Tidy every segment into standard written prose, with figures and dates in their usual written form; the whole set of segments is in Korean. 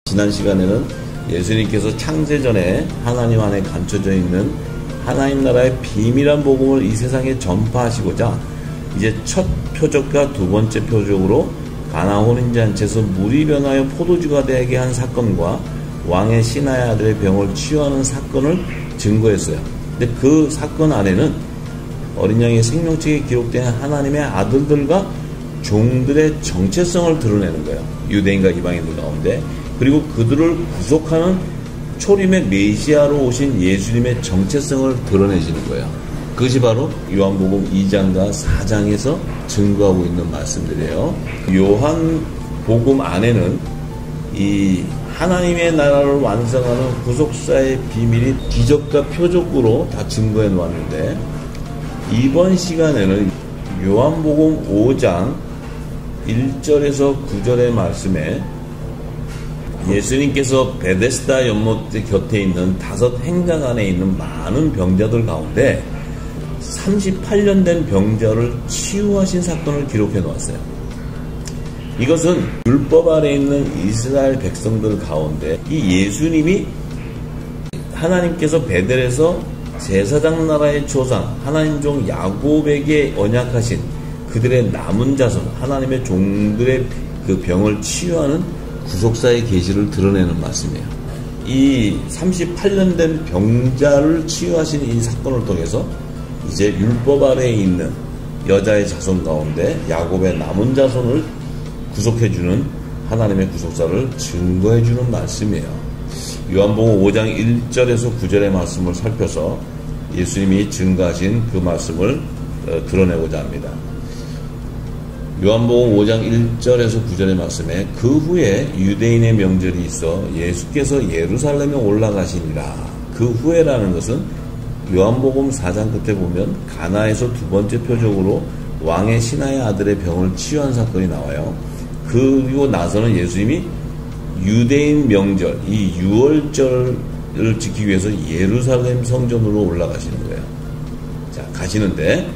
지난 시간에는 예수님께서 창세전에 하나님 안에 감춰져 있는 하나님 나라의 비밀한 복음을 이 세상에 전파하시고자 이제 첫 표적과 두 번째 표적으로 가나 혼인잔치에서 물이 변하여 포도주가 되게 한 사건과 왕의 신하의 아들의 병을 치유하는 사건을 증거했어요. 근데 그 사건 안에는 어린 양의 생명책에 기록된 하나님의 아들들과 종들의 정체성을 드러내는 거예요. 유대인과 이방인들 가운데. 그리고 그들을 구속하는 초림의 메시아로 오신 예수님의 정체성을 드러내시는 거예요. 그것이 바로 요한복음 2장과 4장에서 증거하고 있는 말씀들이에요. 요한복음 안에는 이 하나님의 나라를 완성하는 구속사의 비밀이 기적과 표적으로 다 증거해 놓았는데, 이번 시간에는 요한복음 5장 1절에서 9절의 말씀에 예수님께서 베데스다 연못 곁에 있는 5 행각 안에 있는 많은 병자들 가운데 38년 된 병자를 치유하신 사건을 기록해 놓았어요. 이것은 율법 아래 있는 이스라엘 백성들 가운데 이 예수님이 하나님께서 베델에서 제사장 나라의 조상 하나님 종 야곱에게 언약하신 그들의 남은 자손 하나님의 종들의 그 병을 치유하는 구속사의 계시를 드러내는 말씀이에요. 이 38년 된 병자를 치유하신 이 사건을 통해서 이제 율법 아래에 있는 여자의 자손 가운데 야곱의 남은 자손을 구속해주는 하나님의 구속사를 증거해주는 말씀이에요. 요한복음 5장 1절에서 9절의 말씀을 살펴서 예수님이 증거하신 그 말씀을 드러내고자 합니다. 요한복음 5장 1절에서 9절의 말씀에 그 후에 유대인의 명절이 있어 예수께서 예루살렘에 올라가시니라. 그 후에라는 것은 요한복음 4장 끝에 보면 가나에서 두 번째 표적으로 왕의 신하의 아들의 병을 치유한 사건이 나와요. 그리고 나서는 예수님이 유대인 명절, 이 유월절을 지키기 위해서 예루살렘 성전으로 올라가시는 거예요. 자, 가시는데,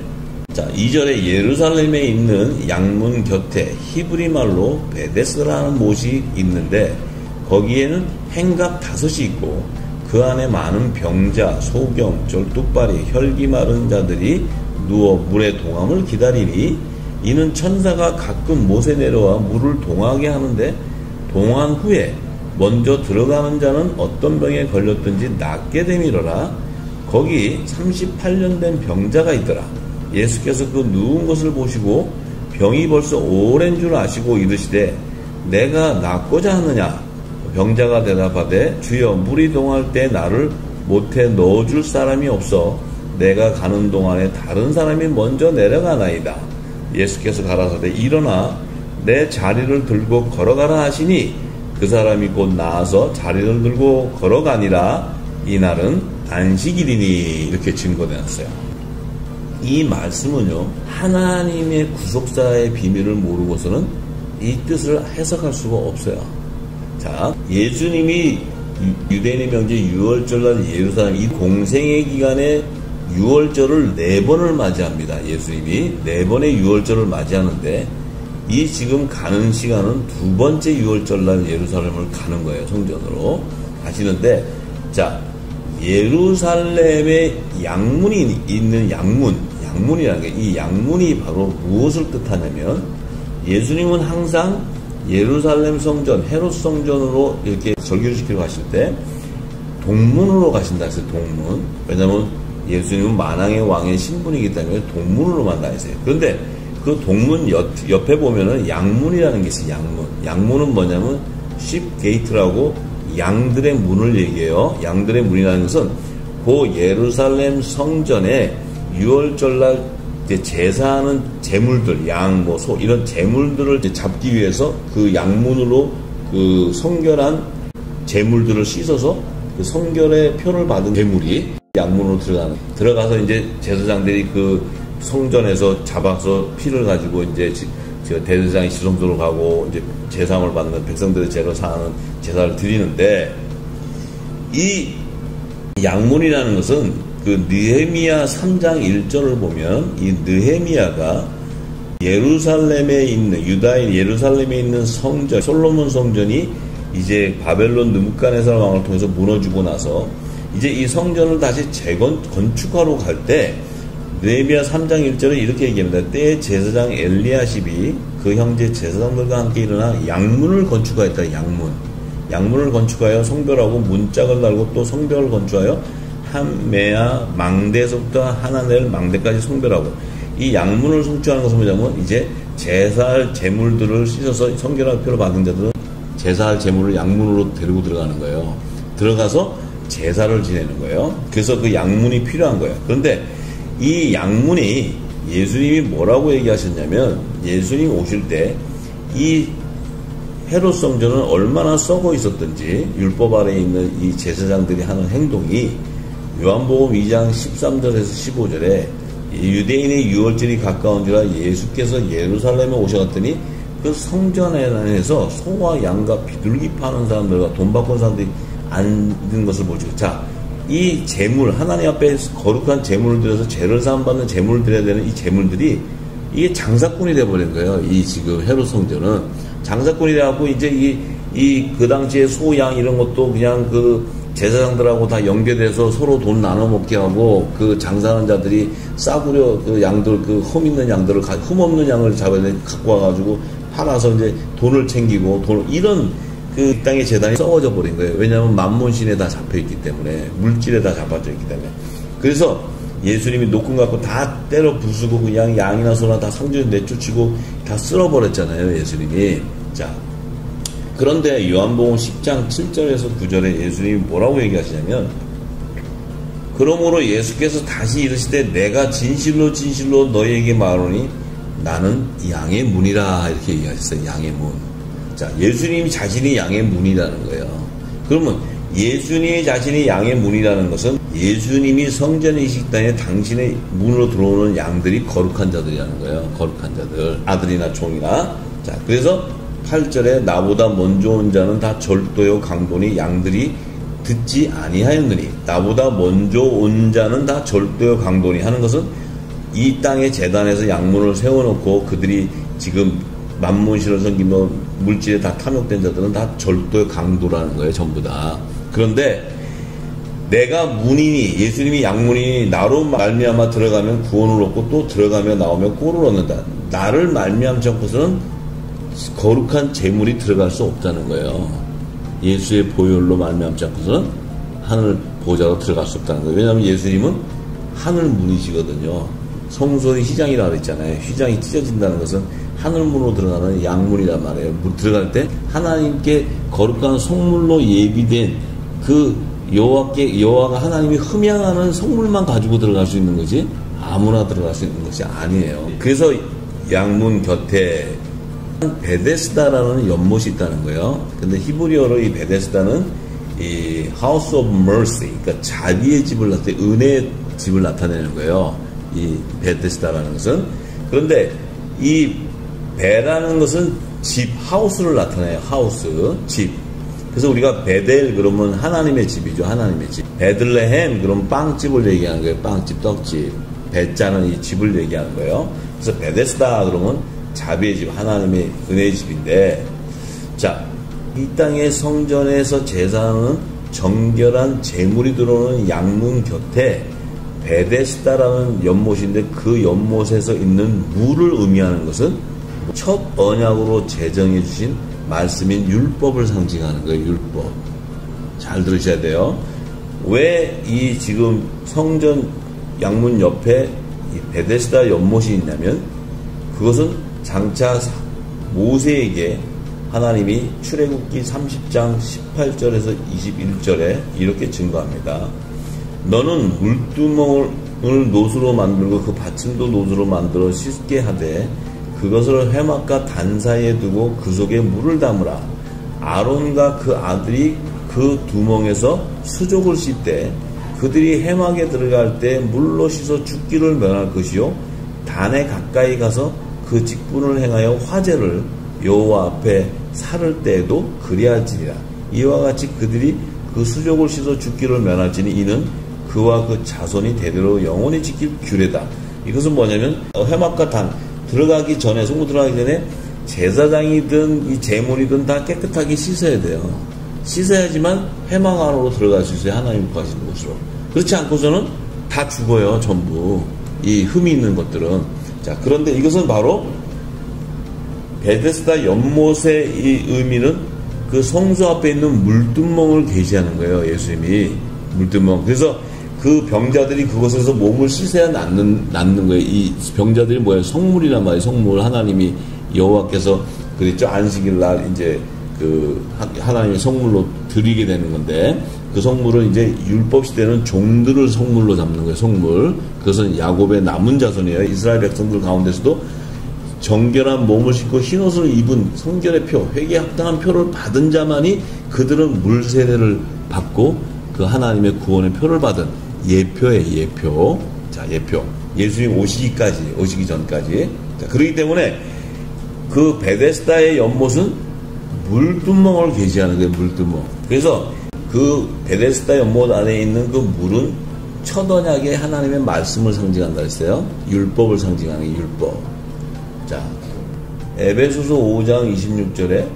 자, 2절에 예루살렘에 있는 양문 곁에 히브리 말로 베데스라는 못이 있는데 거기에는 행각 5이 있고 그 안에 많은 병자, 소경, 절뚝발이, 혈기 마른 자들이 누워 물의 동함을 기다리니 이는 천사가 가끔 못에 내려와 물을 동하게 하는데 동한 후에 먼저 들어가는 자는 어떤 병에 걸렸든지 낫게 되미러라. 거기 38년 된 병자가 있더라. 예수께서 그 누운 것을 보시고 병이 벌써 오랜 줄 아시고 이르시되 내가 낫고자 하느냐. 병자가 대답하되 주여 물이 동할 때 나를 못에 넣어줄 사람이 없어 내가 가는 동안에 다른 사람이 먼저 내려가나이다. 예수께서 가라사대 일어나 내 자리를 들고 걸어가라 하시니 그 사람이 곧 나아서 자리를 들고 걸어가니라. 이날은 안식일이니. 이렇게 증거되었어요. 이 말씀은요, 하나님의 구속사의 비밀을 모르고서는 이 뜻을 해석할 수가 없어요. 자, 예수님이 유대인의 명절 유월절날 예루살렘 이 공생의 기간에 유월절을 4번을 맞이합니다. 예수님이 4번의 유월절을 맞이하는데 이 지금 가는 시간은 2번째 유월절날 예루살렘을 가는 거예요. 성전으로 가시는데, 자, 예루살렘에 양문이 있는 양문이라는 게, 이 양문이 바로 무엇을 뜻하냐면 예수님은 항상 예루살렘 성전, 헤롯 성전으로 이렇게 절기를 지키러 가실 때 동문으로 가신다 했어요. 동문. 왜냐하면 예수님은 만왕의 왕의 신분이기 때문에 동문으로만 다니세요. 그런데 그 동문 옆에 보면은 양문이라는 게 있어요. 양문. 양문은 뭐냐면 쉽게이트라고 양들의 문을 얘기해요. 양들의 문이라는 것은 그 예루살렘 성전에 유월절날 제사하는 제물들, 양, 뭐 소 이런 제물들을 잡기 위해서 그 양문으로 그 성결한 제물들을 씻어서 그 성결의 표를 받은 제물이 양문으로 들어가서 이제 제사장들이 그 성전에서 잡아서 피를 가지고 이제 대제사장이 지성소로 가고 이제 제사함을 받는 백성들의 죄로 사는 제사를 드리는데, 이 양문이라는 것은 그 느헤미야 3장 1절을 보면 이 느헤미야가 예루살렘에 있는 유다인 예루살렘에 있는 성전 솔로몬 성전이 이제 바벨론 느부갓네살 왕을 통해서 무너지고 나서 이제 이 성전을 다시 건축하러 갈 때 느헤미야 3장 1절에 이렇게 얘기합니다. 때에 제사장 엘리야십이 그 형제 제사장들과 함께 일어나 양문을 건축하였다. 양문을 건축하여 성벽하고 문짝을 달고 또 성벽을 건축하여 한메아 망대에서부터 하나넬 망대까지 성벽하고, 이 양문을 성취하는 것은 뭐냐면 이제 제사할 제물들을 씻어서 성결할 필요 받은 자들은 제사할 제물을 양문으로 데리고 들어가는 거예요. 들어가서 제사를 지내는 거예요. 그래서 그 양문이 필요한 거예요. 그런데 이 양문이 예수님이 뭐라고 얘기하셨냐면, 예수님 오실 때 이 헤롯 성전은 얼마나 썩어 있었던지 율법 아래에 있는 이 제사장들이 하는 행동이 요한복음 2장 13절에서 15절에 유대인의 유월절이 가까운지라 예수께서 예루살렘에 오셔갔더니 그 성전 안에서 소와 양과 비둘기 파는 사람들과 돈 바꾼 사람들이 앉은 것을 보시고, 자, 이 제물, 하나님 앞에 거룩한 제물을 들여서 죄를 사함받는 제물을 드려야 되는 이 제물들이 이게 장사꾼이 돼버린 거예요. 이 지금 헤롯 성전은 장사꾼이 돼갖고 이제 그 당시에 소, 양 이런 것도 그냥 그 제사장들하고 다 연계돼서 서로 돈 나눠 먹게 하고, 그 장사하는 자들이 싸구려 그 양들, 그 흠 있는 양들을, 흠 없는 양을 갖고 와가지고 팔아서 이제 돈을 챙기고, 이런 그 땅의 재단이 썩어져 버린 거예요. 왜냐하면 만몬신에 다 잡혀있기 때문에, 물질에 다 잡아져 있기 때문에. 그래서 예수님이 노끈 갖고 다 때려 부수고 그냥 양이나 소나 다 성전에 내쫓고 다 쓸어버렸잖아요, 예수님이. 자, 그런데 요한복음 10장 7절에서 9절에 예수님이 뭐라고 얘기하시냐면, 그러므로 예수께서 다시 이르시되 내가 진실로 진실로 너희에게 말하노니 나는 양의 문이라, 이렇게 얘기하셨어요. 양의 문. 자, 예수님이 자신이 양의 문이라는 거예요. 그러면 예수님이 자신이 양의 문이라는 것은 예수님이 성전의 식당에 당신의 문으로 들어오는 양들이 거룩한 자들이라는 거예요. 거룩한 자들, 아들이나 종이나. 자, 그래서 8절에 나보다 먼저 온 자는 다 절도요 강도니 양들이 듣지 아니하였느니, 나보다 먼저 온 자는 다 절도요 강도니 하는 것은 이 땅의 재단에서 양문을 세워놓고 그들이 지금 만몬신을 섬기며 물질에 다 탐욕된 자들은 다 절도요 강도라는 거예요. 전부 다. 그런데 내가 문이니, 예수님이 양문이니 나로 말미암아 들어가면 구원을 얻고 또 들어가며 나오면 꼴을 얻는다. 나를 말미암지 않고서는 거룩한 재물이 들어갈 수 없다는 거예요. 예수의 보혈로 말미암지 않고서는 하늘 보좌로 들어갈 수 없다는 거예요. 왜냐하면 예수님은 하늘 문이시거든요. 성소의 휘장이라고 했잖아요. 휘장이 찢어진다는 것은 하늘문으로 들어가는 양문이란 말이에요. 들어갈 때 하나님께 거룩한 성물로 예비된 그 여호와가 하나님이 흠양하는 성물만 가지고 들어갈 수 있는 거지 아무나 들어갈 수 있는 것이 아니에요. 그래서 양문 곁에 베데스다라는 연못이 있다는 거예요. 근데 히브리어로 이 베데스다는 이 House of Mercy, 그러니까 자비의 집을 은혜의 집을 나타내는 거예요. 이 베데스다라는 것은. 그런데 이 베라는 것은 집, 하우스를 나타내요. 하우스, 집. 그래서 우리가 베델 그러면 하나님의 집이죠. 하나님의 집. 베들레헴 그러면 빵집을 얘기하는 거예요. 빵집, 떡집. 베자는 이 집을 얘기하는 거예요. 그래서 베데스다 그러면 자비의 집, 하나님의 은혜의 집인데, 자, 이 땅의 성전에서 제사하는 정결한 제물이 들어오는 양문 곁에 베데스다라는 연못인데, 그 연못에서 있는 물을 의미하는 것은 첫 언약으로 제정해 주신 말씀인 율법을 상징하는 거예요. 율법. 잘 들으셔야 돼요. 왜 이 지금 성전 양문 옆에 이 베데스다 연못이 있냐면, 그것은 장차 모세에게 하나님이 출애굽기 30장 18절에서 21절에 이렇게 증거합니다. 너는 물두멍을 노수로 만들고 그 받침도 노수로 만들어 씻게 하되 그것을 회막과 단 사이에 두고 그 속에 물을 담으라. 아론과 그 아들이 그 두멍에서 수족을 씻되 그들이 회막에 들어갈 때 물로 씻어 죽기를 면할 것이요, 단에 가까이 가서 그 직분을 행하여 화제를 여호와 앞에 살을 때에도 그리할지니라. 이와 같이 그들이 그 수족을 씻어 죽기를 면할지니 이는 그와 그 자손이 대대로 영원히 지킬 규례다. 이것은 뭐냐면 회막과 단 들어가기 전에, 성문 들어가기 전에 제사장이든 이 제물이든 다 깨끗하게 씻어야 돼요. 씻어야지만 회막 안으로 들어갈 수 있어요. 하나님 거하시는 곳으로. 그렇지 않고서는 다 죽어요. 전부 이 흠이 있는 것들은. 자, 그런데 이것은 바로 베데스다 연못의 이 의미는 그 성소 앞에 있는 물두멍을 계시하는 거예요. 예수님이 물두멍. 그래서 그 병자들이 그곳에서 몸을 씻어야 낫는 거예요. 이 병자들이 뭐예요? 성물이란 말이에요. 성물. 하나님이 여호와께서 그랬죠. 안식일 날 이제 그 하나님의 성물로 드리게 되는 건데, 그 성물은 이제 율법 시대는 종들을 성물로 잡는 거예요. 성물. 그것은 야곱의 남은 자손이에요. 이스라엘 백성들 가운데서도 정결한 몸을 씻고 흰옷을 입은 성결의 표, 회개에 합당한 표를 받은 자만이 그들은 물 세례를 받고 그 하나님의 구원의 표를 받은 예표예요. 예표. 자, 예표. 예수님 오시기 전까지. 자, 그렇기 때문에 그 베데스다의 연못은 물두멍을 계시하는 거예요. 물두멍. 그래서 그 베데스다 연못 안에 있는 그 물은 첫 언약의 하나님의 말씀을 상징한다 했어요. 율법을 상징하는 율법. 자, 에베소서 5장 26절에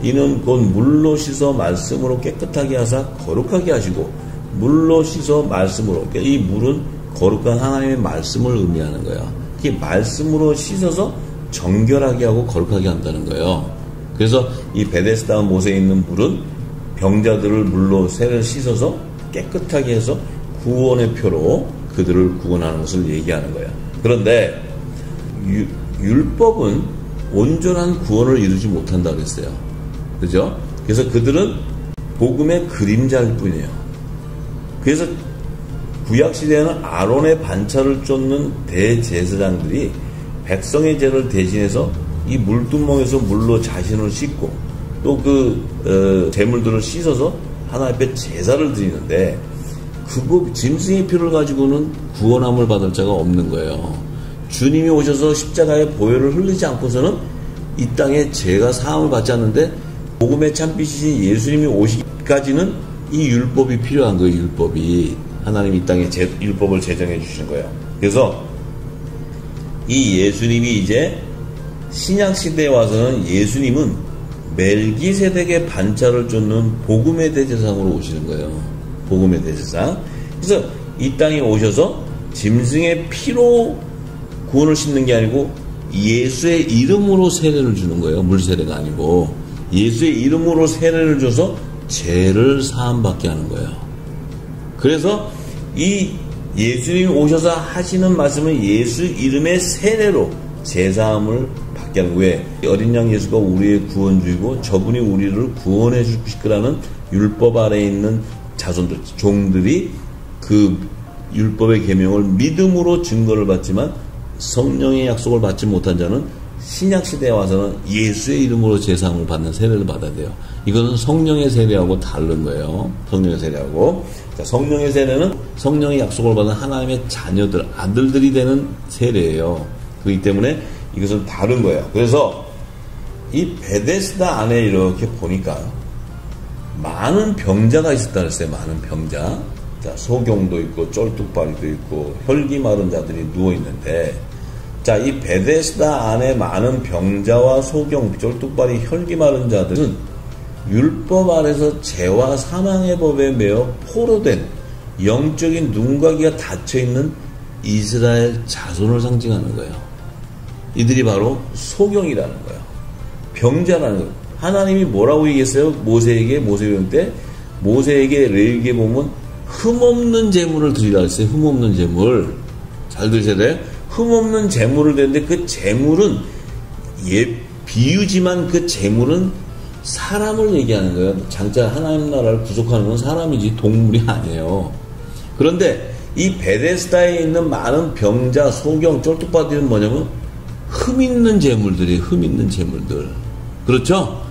이는 곧 물로 씻어 말씀으로 깨끗하게 하사 거룩하게 하시고, 물로 씻어 말씀으로. 그러니까 이 물은 거룩한 하나님의 말씀을 의미하는 거예요. 이게 말씀으로 씻어서 정결하게 하고 거룩하게 한다는 거예요. 그래서 이 베데스다 못에 있는 물은 병자들을 물로 세를 씻어서 깨끗하게 해서 구원의 표로 그들을 구원하는 것을 얘기하는 거예요. 그런데 율법은 온전한 구원을 이루지 못한다고 했어요. 그죠? 그래서 그들은 복음의 그림자일 뿐이에요. 그래서 구약시대에는 아론의 반차를 쫓는 대제사장들이 백성의 죄를 대신해서 이 물두멍에서 물로 자신을 씻고 또 그 제물들을 씻어서 하나님 앞에 제사를 드리는데, 그거 짐승의 피를 가지고는 구원함을 받을 자가 없는 거예요. 주님이 오셔서 십자가의 보혈을 흘리지 않고서는 이 땅에 죄가 사함을 받지 않는데, 복음의 참빛이신 예수님이 오시기까지는 이 율법이 필요한 거예요. 율법이. 하나님이 이 땅에 율법을 제정해 주신 거예요. 그래서 이 예수님이 이제 신약시대에 와서는 예수님은 멜기세덱의 반차를 쫓는 복음의 대제사장으로 오시는 거예요. 복음의 대제사장. 그래서 이 땅에 오셔서 짐승의 피로 구원을 씻는 게 아니고 예수의 이름으로 세례를 주는 거예요. 물세례가 아니고 예수의 이름으로 세례를 줘서 죄를 사함받게 하는 거예요. 그래서 이 예수님이 오셔서 하시는 말씀은 예수 이름의 세례로 제사함을 받게 하는 거예요. 어린 양 예수가 우리의 구원주이고 저분이 우리를 구원해 주실 거라는 율법 아래에 있는 자손들, 종들이 그 율법의 계명을 믿음으로 증거를 받지만 성령의 약속을 받지 못한 자는 신약시대에 와서는 예수의 이름으로 제사함을 받는 세례를 받아야 돼요. 이거는 성령의 세례하고 다른 거예요. 성령의 세례하고. 자, 성령의 세례는 성령의 약속을 받은 하나님의 자녀들, 아들들이 되는 세례예요. 그렇기 때문에 이것은 다른 거예요. 그래서 이 베데스다 안에 이렇게 보니까 많은 병자가 있었다 그랬어요. 많은 병자. 자, 소경도 있고 쫄뚝발이도 있고 혈기 마른 자들이 누워 있는데, 자, 이 베데스다 안에 많은 병자와 소경, 쫄뚝발이 혈기 마른 자들은 율법 아래서 죄와 사망의 법에 매여 포로된 영적인 눈과 귀가 닫혀있는 이스라엘 자손을 상징하는 거예요. 이들이 바로 소경이라는 거예요. 병자라는 거예요. 하나님이 뭐라고 얘기했어요? 모세에게 때 모세에게 레위기에 보면 흠없는 제물을 드리라 했어요. 흠없는 제물. 잘 들으셔야 돼요. 흠없는 제물을 드리는데 그 제물은 비유지만 그 제물은 사람을 얘기하는 거예요. 장차 하나님 나라를 구속하는 건 사람이지 동물이 아니에요. 그런데 이 베데스다에 있는 많은 병자, 소경, 쫄뚝바들은 뭐냐면 흠 있는 제물들이 흠 있는 제물들. 그렇죠?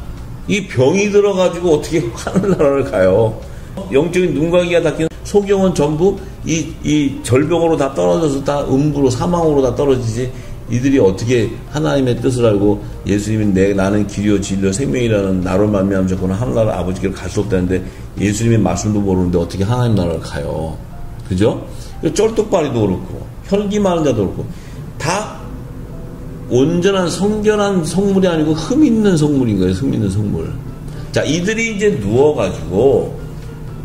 이 병이 들어가지고 어떻게 하늘나라를 가요? 영적인 눈과 귀가 닫힌 소경은 전부 이 절병으로 다 떨어져서 다 음부로 사망으로 다 떨어지지, 이들이 어떻게 하나님의 뜻을 알고 예수님이 나는 길이요 진리요 생명이라는 나로 말미암아 자꾸는 하늘나라 아버지께로 갈 수 없다는데 예수님의 말씀도 모르는데 어떻게 하나님 나라를 가요? 그죠? 쫄뚝발이도 그렇고 혈기 많은 자도 그렇고 다 온전한 성결한 성물이 아니고 흠 있는 성물인 거예요. 흠 있는 성물. 자, 이들이 이제 누워가지고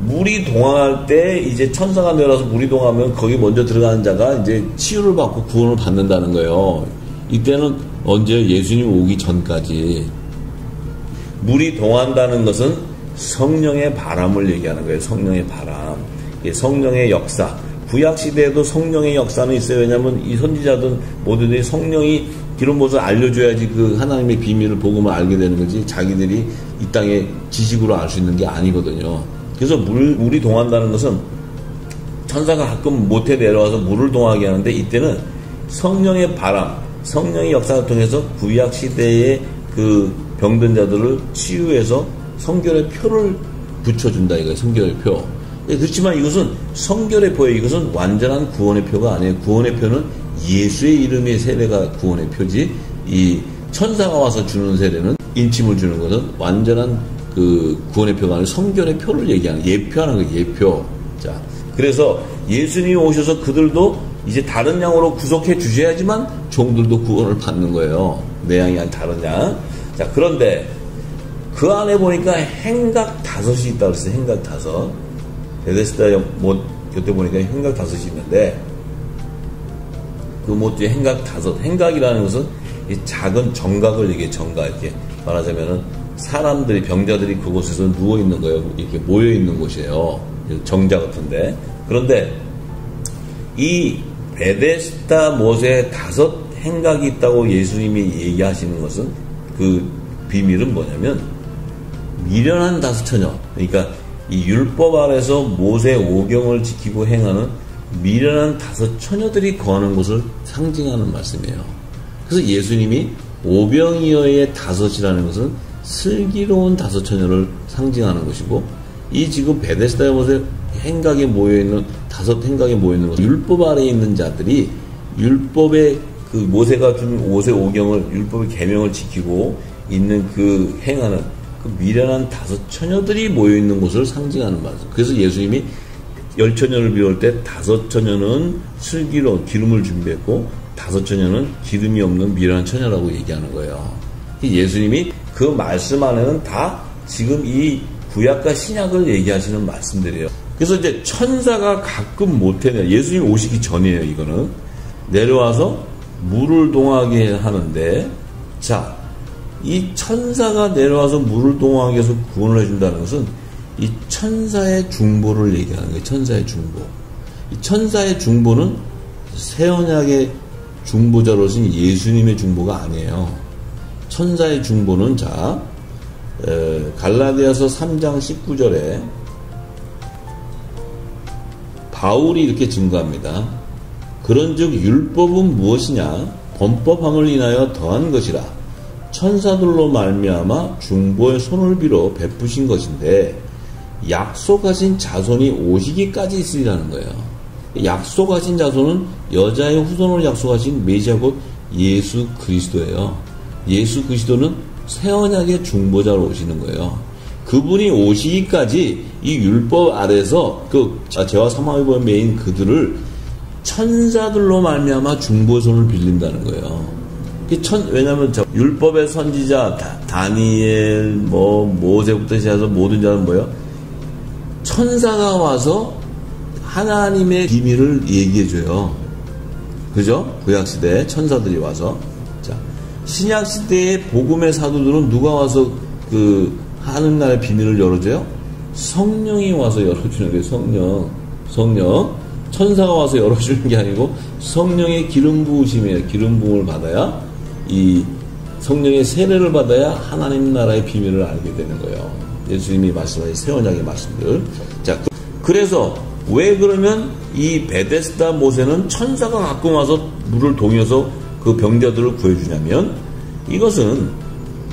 물이 동항할 때 이제 천사가 내려와서 물이 동하면 거기 먼저 들어가는 자가 이제 치유를 받고 구원을 받는다는 거예요. 이때는 언제? 예수님 오기 전까지. 물이 동한다는 것은 성령의 바람을 얘기하는 거예요. 성령의 바람. 성령의 역사. 구약시대에도 성령의 역사는 있어요. 왜냐하면 이 선지자들 모두들이 성령이 기름 부어서 알려줘야지 그 하나님의 비밀을 복음을 알게 되는 거지 자기들이 이 땅에 지식으로 알 수 있는 게 아니거든요. 그래서 물이 동한다는 것은 천사가 가끔 못해 내려와서 물을 동하게 하는데 이때는 성령의 바람, 성령의 역사를 통해서 구약시대의 그 병든 자들을 치유해서 성결의 표를 붙여준다 이거예요. 성결의 표. 그렇지만 이것은 성결의 표예요. 이것은 완전한 구원의 표가 아니에요. 구원의 표는 예수의 이름의 세례가 구원의 표지, 이 천사가 와서 주는 세례는 인침을 주는 것은 완전한 그 구원의 표가 아니라 성결의 표를 얘기하는, 예표하는 거예요. 예표. 자, 그래서 예수님이 오셔서 그들도 이제 다른 양으로 구속해 주셔야지만 종들도 구원을 받는 거예요. 내 양이 아닌 다른 양. 자, 그런데 그 안에 보니까 행각 5이 있다고 그랬어요. 행각 5. 베데스다 그때 보니까 행각 5이 있는데, 그 뭐지, 행각 5. 행각이라는 것은 이 작은 정각을 얘기해, 정각. 이렇게 말하자면은 사람들이, 병자들이 그곳에서 누워있는 거예요. 이렇게 모여있는 곳이에요. 정자 같은데. 그런데 이 베데스다 못에 5 행각이 있다고 예수님이 얘기하시는 것은 그 비밀은 뭐냐면 미련한 5 처녀. 그러니까 이 율법 아래서 모세 오경을 지키고 행하는 미련한 5 처녀들이 거하는 곳을 상징하는 말씀이에요. 그래서 예수님이 오병이어의 5이라는 것은 슬기로운 5 처녀를 상징하는 것이고, 이 지금 베데스다 못에 행각에 모여있는 5 행각에 모여있는 것은 율법 아래에 있는 자들이 율법의 그 모세가 준 모세 오경을, 율법의 계명을 지키고 있는 그 행하는 그 미련한 5 처녀들이 모여있는 곳을 상징하는 말씀. 그래서 예수님이 10처녀를 비울 때 5 처녀는 슬기로운 기름을 준비했고 5 처녀는 기름이 없는 미련한 처녀라고 얘기하는 거예요. 예수님이 그 말씀 안에는 다 지금 이 구약과 신약을 얘기하시는 말씀들이에요. 그래서 이제 천사가 가끔 못해, 예수님 오시기 전이에요. 이거는 내려와서 물을 동하게 하는데, 자, 이 천사가 내려와서 물을 동하게 해서 구원을 해준다는 것은 이 천사의 중보를 얘기하는 거예요. 천사의 중보. 이 천사의 중보는 새 언약의 중보자로신 예수님의 중보가 아니에요. 천사의 중보는, 자, 갈라디아서 3장 19절에 바울이 이렇게 증거합니다. 그런즉 율법은 무엇이냐? 범법함을 인하여 더한 것이라. 천사들로 말미암아 중보의 손을 빌어 베푸신 것인데 약속하신 자손이 오시기까지 있으리라는 거예요. 약속하신 자손은 여자의 후손으로 약속하신 메시아 곧 예수 그리스도예요. 예수 그리스도는 새 언약의 중보자로 오시는 거예요. 그분이 오시기까지 이 율법 아래서 그 죄와 사망의 법에 매인 그들을 천사들로 말미암아 중보의 손을 빌린다는 거예요. 왜냐하면 율법의 선지자 다니엘, 모세부터 시작해서 모든 자는 뭐예요? 천사가 와서 하나님의 비밀을 얘기해줘요. 그죠? 구약시대에 천사들이 와서. 자, 신약시대의 복음의 사도들은 누가 와서 그 하늘나라의 비밀을 열어줘요? 성령이 와서 열어주는 거예요. 성령. 천사가 와서 열어주는 게 아니고 성령의 기름 부으심이에요. 기름 부음을 받아야, 이 성령의 세례를 받아야 하나님 나라의 비밀을 알게 되는 거예요. 예수님이 말씀하신 새 언약의 말씀들. 자, 그래서 왜 그러면 이 베데스다 못에는 천사가 가끔 와서 물을 동여서 그 병자들을 구해주냐면, 이것은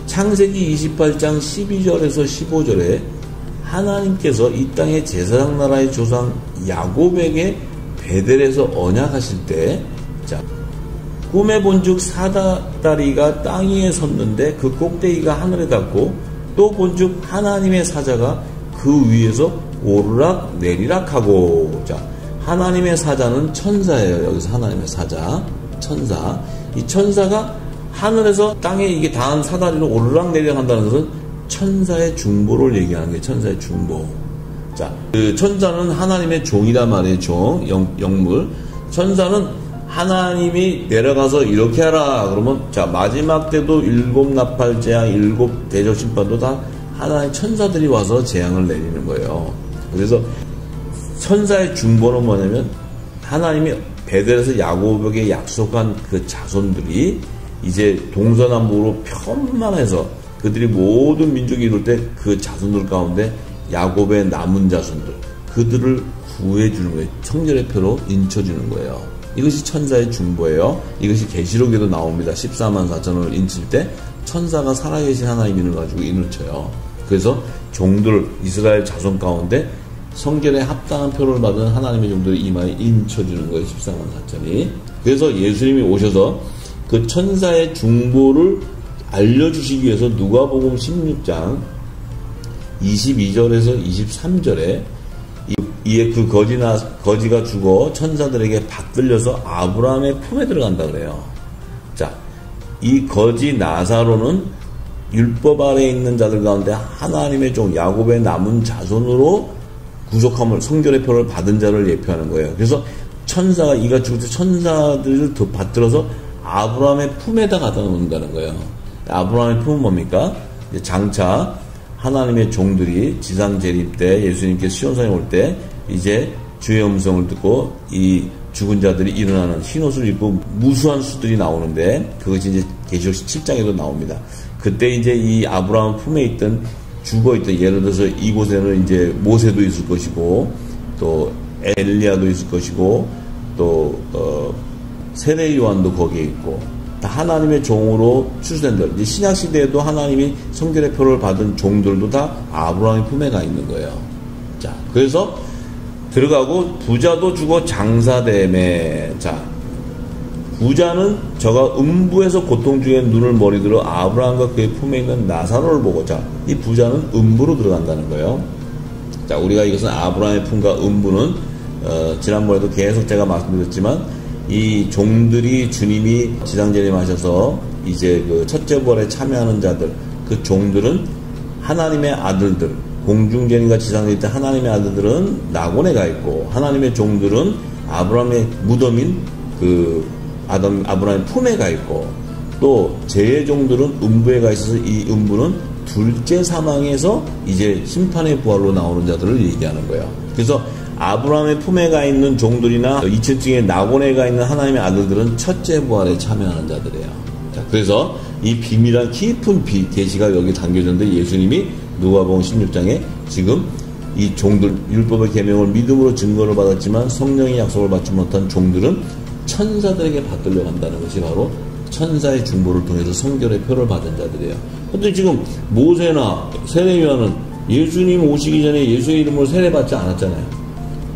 창세기 28장 12절에서 15절에 하나님께서 이 땅의 제사장 나라의 조상 야곱에게 베델에서 언약하실 때, 자, 꿈에 본즉 사다리가 땅 위에 섰는데 그 꼭대기가 하늘에 닿고, 또 본즉 하나님의 사자가 그 위에서 오르락 내리락 하고. 자, 하나님의 사자는 천사예요. 여기서 하나님의 사자, 천사. 이 천사가 하늘에서 땅에 이게 닿은 사다리로 오르락내리락 한다는 것은 천사의 중보를 얘기하는 거예요. 천사의 중보. 자, 그 천사는 하나님의 종이란 말이에요. 종, 영물. 천사는 하나님이 내려가서 이렇게 하라 그러면, 자, 마지막 때도 7 나팔 재앙, 7 대적 심판도 다 하나의 천사들이 와서 재앙을 내리는 거예요. 그래서 천사의 중보는 뭐냐면 하나님이 베델에서 야곱에게 약속한 그 자손들이 이제 동서남북으로 편만해서 그들이 모든 민족이 이룰 때 그 자손들 가운데 야곱의 남은 자손들, 그들을 구해주는 거예요. 성결의 표로 인쳐주는 거예요. 이것이 천사의 중보예요. 이것이 계시록에도 나옵니다. 14만 4천을 인칠 때 천사가 살아계신 하나님 이름을 가지고 인을 쳐요. 그래서 종들, 이스라엘 자손 가운데 성결에 합당한 표를 받은 하나님의 종들을 이마에 인쳐주는 거예요. 14만 4천이. 그래서 예수님이 오셔서 그 천사의 중보를 알려주시기 위해서 누가복음 16장 22절에서 23절에 이에 그 거지가 죽어 천사들에게 받들려서 아브라함의 품에 들어간다 그래요. 자, 이 거지 나사로는 율법 아래에 있는 자들 가운데 하나님의 종 야곱의 남은 자손으로 구속함을, 성결의 표를 받은 자를 예표하는 거예요. 그래서 천사가 이가 죽을 때 천사들을 더 받들어서 아브라함의 품에다 갖다 놓는다는 거예요. 아브라함의 품은 뭡니까? 장차 하나님의 종들이 지상 재림 때 예수님께서 시온산에 올 때 이제 주의 음성을 듣고 이 죽은 자들이 일어나는 흰옷을 입고 무수한 수들이 나오는데, 그것이 이제 계시록 17장에도 나옵니다. 그때 이제 이 아브라함 품에 있던 죽어있던, 예를 들어서 이곳에는 이제 모세도 있을 것이고 또 엘리야도 있을 것이고 또 세례 요한도 거기에 있고 다 하나님의 종으로 추수된들. 이제 신약 시대에도 하나님이 성결의 표를 받은 종들도 다 아브라함의 품에 가 있는 거예요. 자, 그래서 들어가고 부자도 죽어 장사되매. 자, 부자는 저가 음부에서 고통 중에 눈을 머리들어 아브라함과 그의 품에 있는 나사로를 보고, 자, 이 부자는 음부로 들어간다는 거예요. 자, 우리가 이것은 아브라함의 품과 음부는 지난번에도 계속 제가 말씀드렸지만 이 종들이 주님이 지상재림하셔서 이제 그 첫째 부활에 참여하는 자들, 그 종들은 하나님의 아들들, 공중재림과 지상재림 때 하나님의 아들들은 낙원에 가 있고, 하나님의 종들은 아브라함의 무덤인 그 아브라함의 품에 가 있고, 또 제의 종들은 음부에 가 있어서 이 음부는 둘째 사망에서 이제 심판의 부활로 나오는 자들을 얘기하는 거예요. 그래서 아브라함의 품에 가 있는 종들이나 2층에 낙원에 가 있는 하나님의 아들들은 첫째 부활에 참여하는 자들이에요. 자, 그래서 이 비밀한 깊은 계시가 여기 담겨졌는데, 예수님이 누가복음 16장에 지금 이 종들, 율법의 계명을 믿음으로 증거를 받았지만 성령의 약속을 받지 못한 종들은 천사들에게 받들려 간다는 것이 바로 천사의 중보를 통해서 성결의 표를 받은 자들이에요. 근데 지금 모세나 세례요한은 예수님 오시기 전에 예수의 이름으로 세례받지 않았잖아요.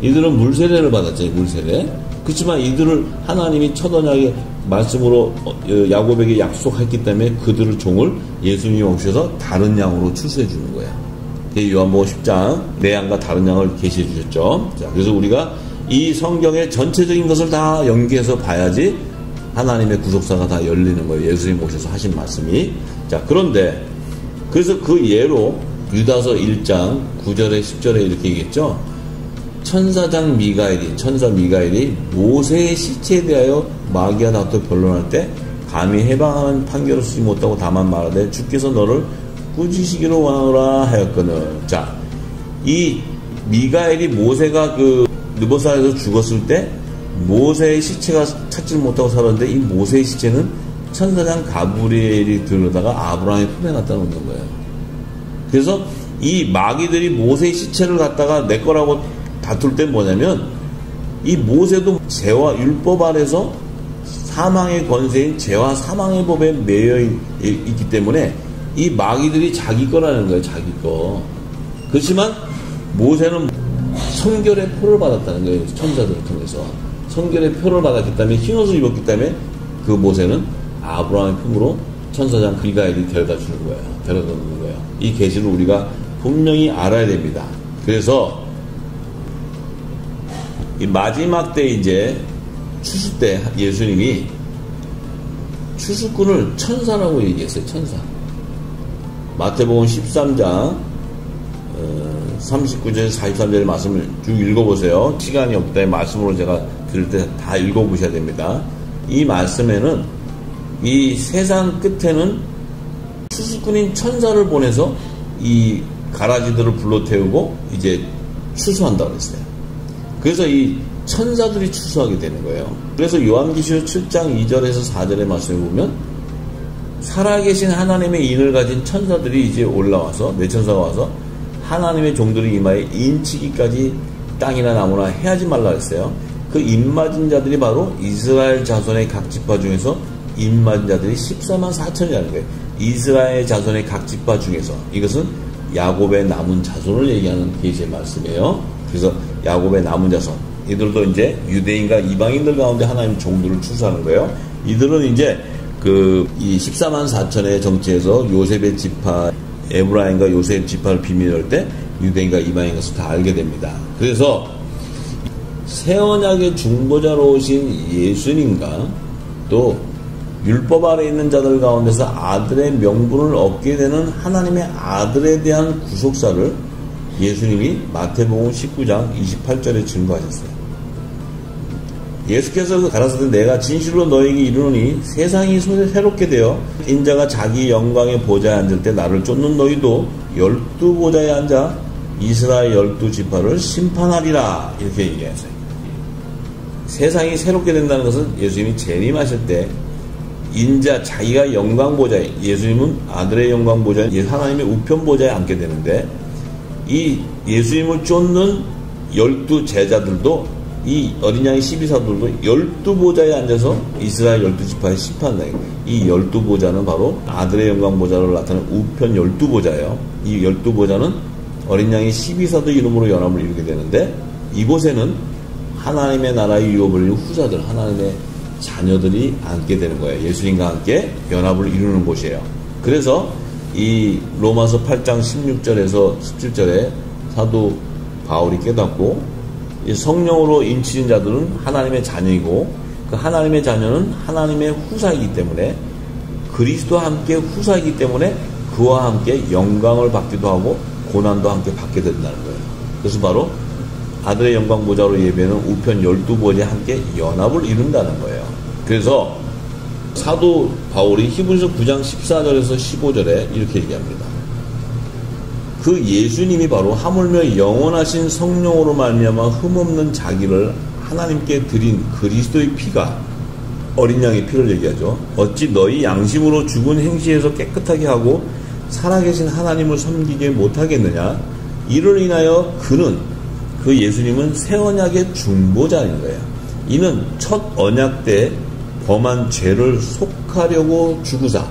이들은 물세례를 받았죠. 물세례. 그렇지만 이들을 하나님이 첫 언약의 말씀으로 야곱에게 약속했기 때문에 그들의 종을 예수님이 오셔서 다른 양으로 출세해 주는 거야. 요한복음 10장 내 양과 다른 양을 계시해 주셨죠. 자, 그래서 우리가 이 성경의 전체적인 것을 다 연계해서 봐야지 하나님의 구속사가 다 열리는 거예요. 예수님 오셔서 하신 말씀이. 자, 그런데 그래서 그 예로 유다서 1장 9절에 10절에 이렇게 얘기했죠. 천사장 미가엘이, 천사 미가엘이 모세의 시체에 대하여 마귀와 다투어 변론할 때 감히 해방하는 판결을 쓰지 못하고 다만 말하되 주께서 너를 꾸짖으시기로 원하노라 하였거늘. 자, 이 미가엘이 모세가 그 느보산에서 죽었을 때 모세의 시체가 찾지 못하고 살았는데, 이 모세의 시체는 천사장 가브리엘이 들여다가 아브라함의 품에 갖다 놓는 거예요. 그래서 이 마귀들이 모세의 시체를 갖다가 내 거라고 다툴 때 뭐냐면, 이 모세도 죄와 율법 아래서 사망의 권세인 죄와 사망의 법에 매여 있기 때문에 이 마귀들이 자기 거라는 거예요. 자기 거. 그렇지만 모세는 성결의 표를 받았다는 거예요. 천사들을 통해서 성결의 표를 받았기 때문에, 흰옷을 입었기 때문에 그 모세는 아브라함의 품으로 천사장 미가엘이 데려다 주는 거예요. 데려다 놓는 거예요. 이 계시를 우리가 분명히 알아야 됩니다. 그래서 이 마지막 때 이제 추수 때 예수님이 추수꾼을 천사라고 얘기했어요. 천사. 마태복음 13장 39절 43절의 말씀을 쭉 읽어보세요. 시간이 없기 때문에 말씀으로 제가 들을 때 다 읽어보셔야 됩니다. 이 말씀에는 이 세상 끝에는 추수꾼인 천사를 보내서 이 가라지들을 불러 태우고 이제 추수한다고 했어요. 그래서 이 천사들이 추수하게 되는 거예요. 그래서 요한계시록 7장 2절에서 4절의 말씀을 보면 살아계신 하나님의 인을 가진 천사들이 이제 올라와서 몇 천사가 와서 하나님의 종들이 이마에 인치기까지 땅이나 나무나 해하지 말라 했어요. 그 인맞은 자들이 바로 이스라엘 자손의 각 지파 중에서 인맞은 자들이 14만 4천이라는 거예요. 이스라엘 자손의 각 지파 중에서, 이것은 야곱의 남은 자손을 얘기하는 계시의 말씀이에요. 그래서 야곱의 남은 자손, 이들도 이제 유대인과 이방인들 가운데 하나님 종들을 추수하는 거예요. 이들은 이제 이 14만 4천의 정치에서 요셉의 지파, 에브라임과 요셉 지파를 비밀할 때 유대인과 이방인 것을 다 알게 됩니다. 그래서 새 언약의 중보자로 오신 예수님과 또 율법 아래 있는 자들 가운데서 아들의 명분을 얻게 되는 하나님의 아들에 대한 구속사를 예수님이 마태복음 19장 28절에 증거하셨어요. 예수께서 가라사대 내가 진실로 너에게 이르노니 세상이 새롭게 되어 인자가 자기 영광의 보좌에 앉을 때 나를 쫓는 너희도 12보좌에 앉아 이스라엘 12지파를 심판하리라, 이렇게 얘기했어요. 세상이 새롭게 된다는 것은 예수님이 재림하실 때 인자 자기가 영광 보좌에, 예수님은 아들의 영광 보좌에 하나님의 우편 보좌에 앉게 되는데, 이 예수님을 쫓는 12 제자들도 이 어린 양의 12사도들도 12보좌에 앉아서 이스라엘 12지파의 심판을 내요. 이 12보좌는 바로 아들의 영광 보좌로 나타나는 우편 12보좌예요. 이 12보좌는 어린 양의 12사도 이름으로 연합을 이루게 되는데, 이곳에는 하나님의 나라의 유업을 이룬 후사들, 하나님의 자녀들이 앉게 되는 거예요. 예수님과 함께 연합을 이루는 곳이에요. 그래서 이 로마서 8장 16절에서 17절에 사도 바울이 깨닫고, 성령으로 인치는 자들은 하나님의 자녀이고 그 하나님의 자녀는 하나님의 후사이기 때문에, 그리스도와 함께 후사이기 때문에 그와 함께 영광을 받기도 하고 고난도 함께 받게 된다는 거예요. 그래서 바로 아들의 영광 보좌로 예배하는 우편 12보좌에 함께 연합을 이룬다는 거예요. 그래서 사도 바울이 히브리서 9장 14절에서 15절에 이렇게 얘기합니다. 그 예수님이 바로 하물며 영원하신 성령으로 말미암아 흠없는 자기를 하나님께 드린 그리스도의 피가, 어린 양의 피를 얘기하죠. 어찌 너희 양심으로 죽은 행실에서 깨끗하게 하고 살아계신 하나님을 섬기지 못하겠느냐. 이를 인하여 그 예수님은 새 언약의 중보자인 거예요. 이는 첫 언약 때 범한 죄를 속하려고 주구사,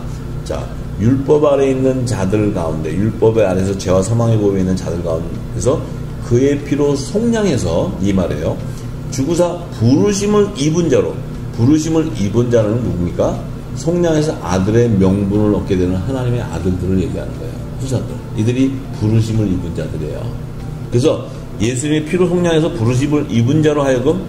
율법 아래 있는 자들 가운데, 율법 아래서 죄와 사망의 법에 있는 자들 가운데서 그의 피로 속량해서, 이 말이에요. 주구사 부르심을 입은 자로, 부르심을 입은 자는 누굽니까? 속량해서 아들의 명분을 얻게 되는 하나님의 아들들을 얘기하는 거예요. 후사들. 이들이 부르심을 입은 자들이에요. 그래서 예수님의 피로 속량해서 부르심을 입은 자로 하여금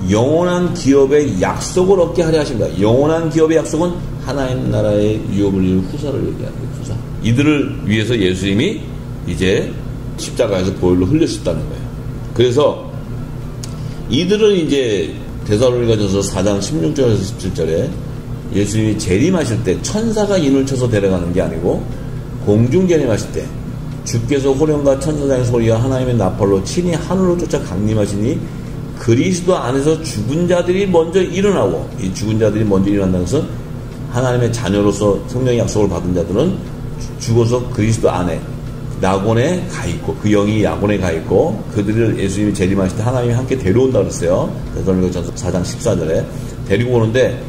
영원한 기업의 약속을 얻게 하려 하십니다. 영원한 기업의 약속은 하나님 나라의 유업을 이룬 후사를 얘기하는 거예요. 후사. 이들을 위해서 예수님이 이제 십자가에서 보혈로 흘렸었다는 거예요. 그래서 이들은 이제 데살로니가전서 4장 16절에서 17절에 예수님이 재림하실 때 천사가 인을 쳐서 데려가는 게 아니고 공중 재림하실 때 주께서 호령과 천사장의 소리와 하나님의 나팔로 친히 하늘로 쫓아 강림하시니 그리스도 안에서 죽은 자들이 먼저 일어나고, 이 죽은 자들이 먼저 일어난다는 것은 하나님의 자녀로서 성령의 약속을 받은 자들은 죽어서 그리스도 안에 낙원에 가 있고, 그 영이 낙원에 가 있고, 그들을 예수님이 재림하실 때 하나님이 함께 데려온다고 그랬어요. 데살로니가전서 4장 14절에 데리고 오는데,